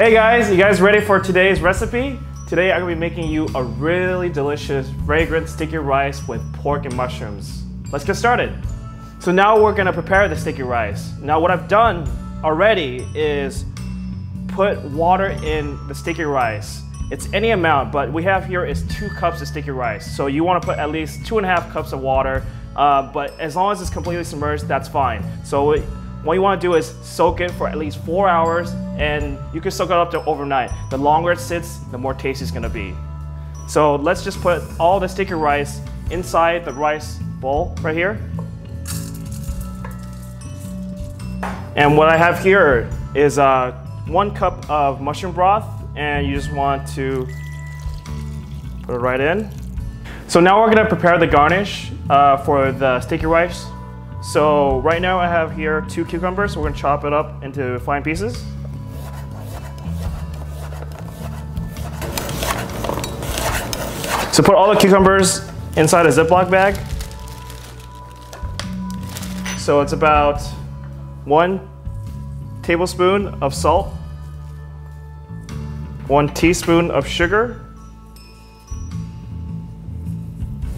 Hey guys, you guys ready for today's recipe? Today I'm going to be making you a really delicious fragrant sticky rice with pork and mushrooms. Let's get started. So now we're going to prepare the sticky rice. Now what I've done already is put water in the sticky rice. It's any amount, but we have here is 2 cups of sticky rice. So you want to put at least 2.5 cups of water, but as long as it's completely submerged, that's fine. So what you want to do is soak it for at least 4 hours, and you can soak it up to overnight. The longer it sits, the more tasty it's going to be. So let's just put all the sticky rice inside the rice bowl right here. And what I have here is 1 cup of mushroom broth, and you just want to put it right in. So now we're going to prepare the garnish for the sticky rice. So right now I have here 2 cucumbers, so we're going to chop it up into fine pieces. So put all the cucumbers inside a Ziploc bag. So it's about 1 tablespoon of salt, 1 teaspoon of sugar,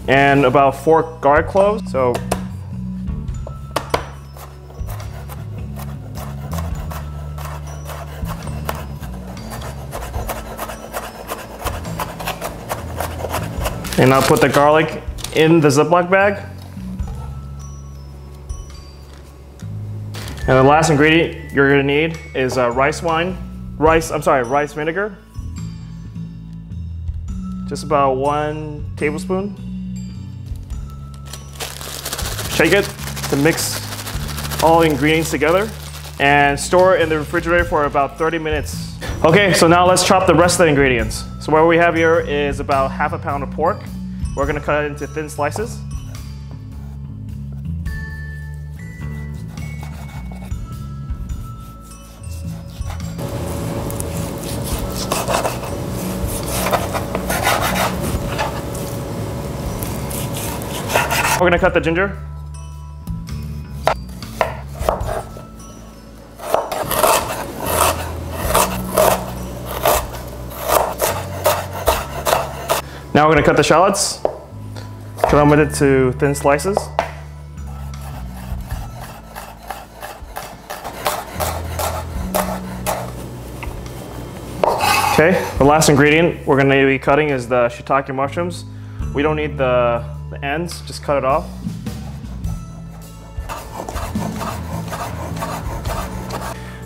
and about 4 garlic cloves. So and I'll put the garlic in the Ziploc bag. And the last ingredient you're going to need is rice vinegar. Just about 1 tablespoon. Shake it to mix all the ingredients together and store it in the refrigerator for about 30 minutes. Okay, so now let's chop the rest of the ingredients. So what we have here is about ½ a pound of pork. We're going to cut it into thin slices. We're going to cut the ginger. Now we're going to cut the shallots, cut them into thin slices. Okay, the last ingredient we're going to be cutting is the shiitake mushrooms. We don't need the ends, just cut it off.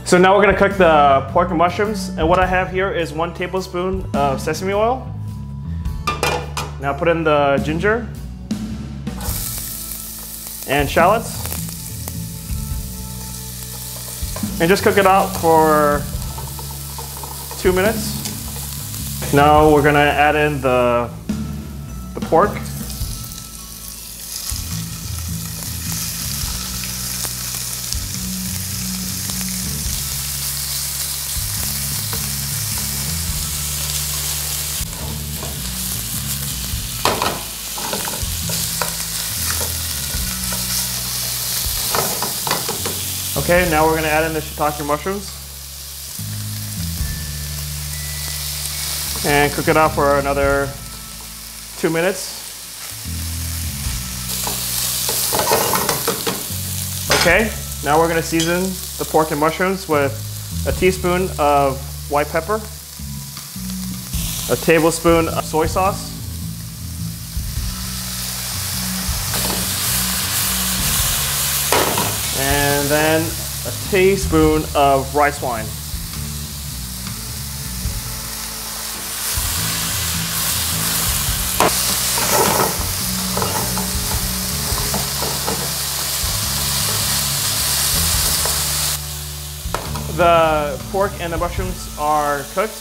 So now we're going to cook the pork and mushrooms, and what I have here is 1 tablespoon of sesame oil. Now put in the ginger and shallots and just cook it out for 2 minutes. Now we're going to add in the pork. Okay, now we're going to add in the shiitake mushrooms and cook it out for another 2 minutes. Okay, now we're going to season the pork and mushrooms with a teaspoon of white pepper, a tablespoon of soy sauce, and then a teaspoon of rice wine. The pork and the mushrooms are cooked.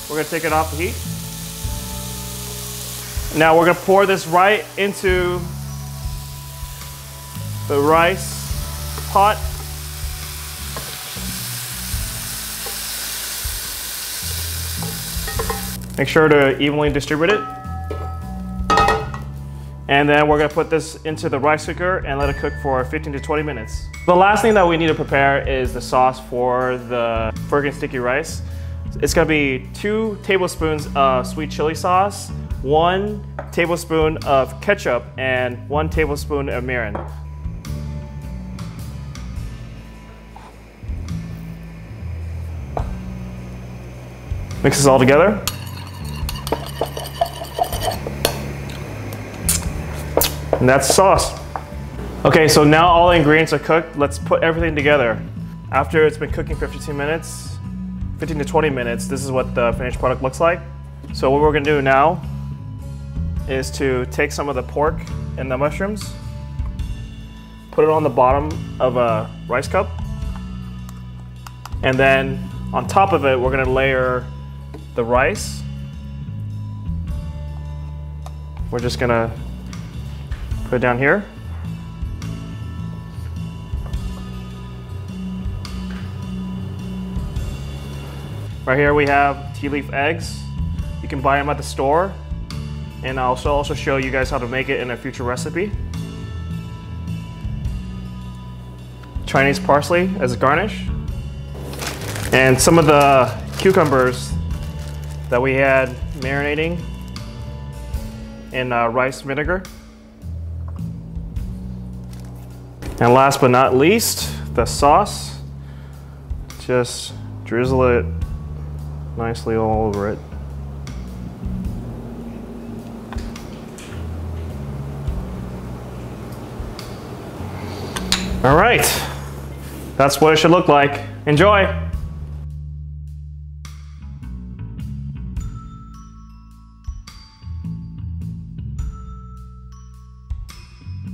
We're going to take it off the heat. Now we're going to pour this right into the rice pot. Make sure to evenly distribute it. And then we're going to put this into the rice cooker and let it cook for 15 to 20 minutes. The last thing that we need to prepare is the sauce for the fragrant sticky rice. It's gonna be 2 tablespoons of sweet chili sauce, 1 tablespoon of ketchup, and 1 tablespoon of mirin. Mix this all together. And that's sauce. Okay, so now all the ingredients are cooked. Let's put everything together. After it's been cooking for 15 to 20 minutes, this is what the finished product looks like. So what we're gonna do now is to take some of the pork and the mushrooms, put it on the bottom of a rice cup, and then on top of it, we're gonna layer the rice. We're just gonna put it down here. Right here we have tea leaf eggs. You can buy them at the store. And I'll also show you guys how to make it in a future recipe. Chinese parsley as a garnish. And some of the cucumbers that we had marinating in rice vinegar. And last but not least, the sauce. Just drizzle it nicely all over it. All right, that's what it should look like. Enjoy.